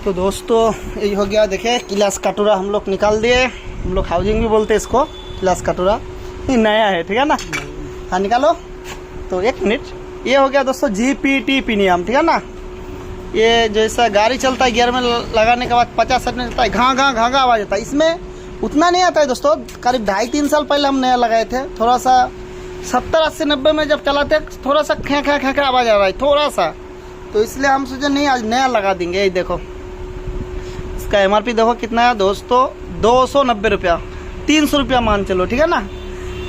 तो दोस्तों यही हो गया, देखिए किलास कटोरा हम लोग निकाल दिए। हम लोग हाउसिंग भी बोलते हैं इसको, किलास कटोरा। ये नया है, ठीक है ना। हाँ निकालो। तो एक मिनट, ये हो गया दोस्तों GPT प्रीमियम, ठीक है ना। ये जैसा गाड़ी चलता है गियर में लगाने के बाद 50-60 में चलता है, घाँ घाँ घाँ घाँ आवाज़ आता है। इसमें उतना नहीं आता है दोस्तों। करीब 2.5-3 साल पहले हम नया लगाए थे। थोड़ा सा 70-80-90 में जब चलाते थोड़ा सा खे खे खे आवाज़ आ रहा है थोड़ा सा, तो इसलिए हम सोचे नहीं आज नया लगा देंगे। ये देखो इसका MRP देखो कितना है दोस्तों, 290 रुपया, 300 रुपया मान चलो, ठीक है ना।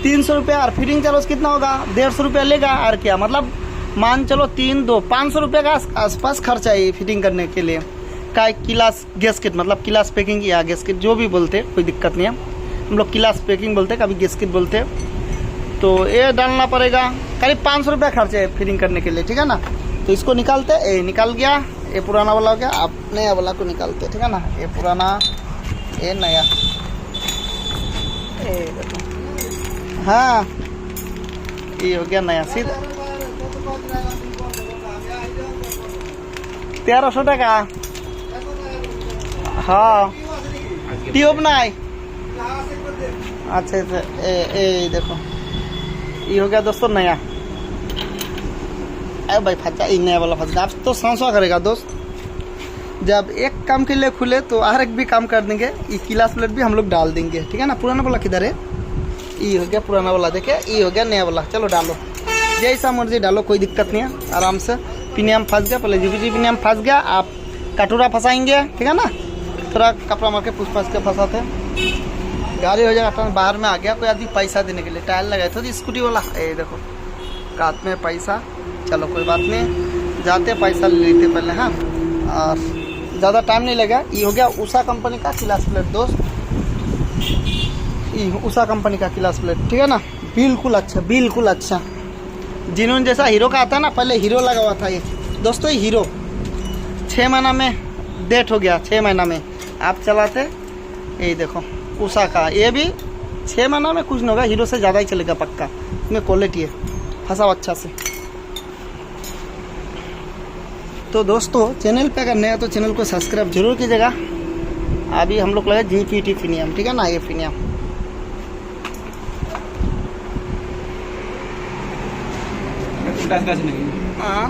300 रुपया और फिटिंग चार्ज कितना होगा, 150 रुपया लेगा। और क्या मतलब मान चलो 500 रुपये का आसपास खर्चा है फिटिंग करने के लिए। का किलास गैस्केट मतलब किलास पैकिंग या गैस्केट जो भी बोलते, कोई दिक्कत नहीं है। हम लोग किलास पैकिंग बोलते, कभी गैस्केट बोलते। तो ये डालना पड़ेगा, करीब 500 रुपया खर्च है फिटिंग करने के लिए, ठीक है ना। तो इसको निकालते, ये निकल गया, ये पुराना वाला हो गया। आप नया वाला को निकालते, ठीक है ना। ये पुराना, ये नया, हाँ ये हो गया नया। सीधा 1300 টাকা। हाँ ट्यूब नहीं, अच्छा अच्छा। ये देखो ये हो गया दोस्तों नया। अरे भाई फंसा, ये नया वाला फंसा। आप तो सांसवा करेगा दोस्त। जब एक काम के लिए खुले तो हर एक भी काम कर देंगे। ये किलास प्लेट भी हम लोग डाल देंगे, ठीक है ना। पुराना वाला किधर है, ये हो गया पुराना वाला, देखिए ये हो गया नया वाला। चलो डालो, जैसा मर्जी डालो, कोई दिक्कत नहीं है, आराम से। प्रीमियम फंस गया, पहले GPT प्रीमियम फंस गया, आप कटोरा फंसाएंगे, ठीक है ना। थोड़ा कपड़ा मार के फंस के फंसाते, गाड़ी हो जाएगा। बाहर में आ गया कोई आदमी पैसा देने के लिए, टायर लगाए थे स्कूटी वाला। ये देखो हाथ में पैसा, चलो कोई बात नहीं, जाते पैसा ले लेते पहले। हाँ और ज़्यादा टाइम नहीं लगा। ये हो गया उषा कंपनी का किलास प्लेट दोस्त, ये उषा कंपनी का किलास प्लेट, ठीक है ना। बिल्कुल अच्छा, बिल्कुल अच्छा। जिन्होंने जैसा हीरो का आता है ना, पहले हीरो लगा हुआ था ये दोस्तों। ये हीरो 6 महीना में डेट हो गया, 6 महीना में आप चलाते। ये देखो उषा का, ये भी 6 महीना में कुछ नहीं होगा, हीरो से ज़्यादा ही चलेगा पक्का। इसमें क्वालिटी है, फंसाओ अच्छा से। तो दोस्तों चैनल पे अगर नया तो चैनल को सब्सक्राइब जरूर कीजिएगा। अभी हम लोग लगे GPT प्रीमियम, ठीक है ना। ये प्रीमियम नहीं। हाँ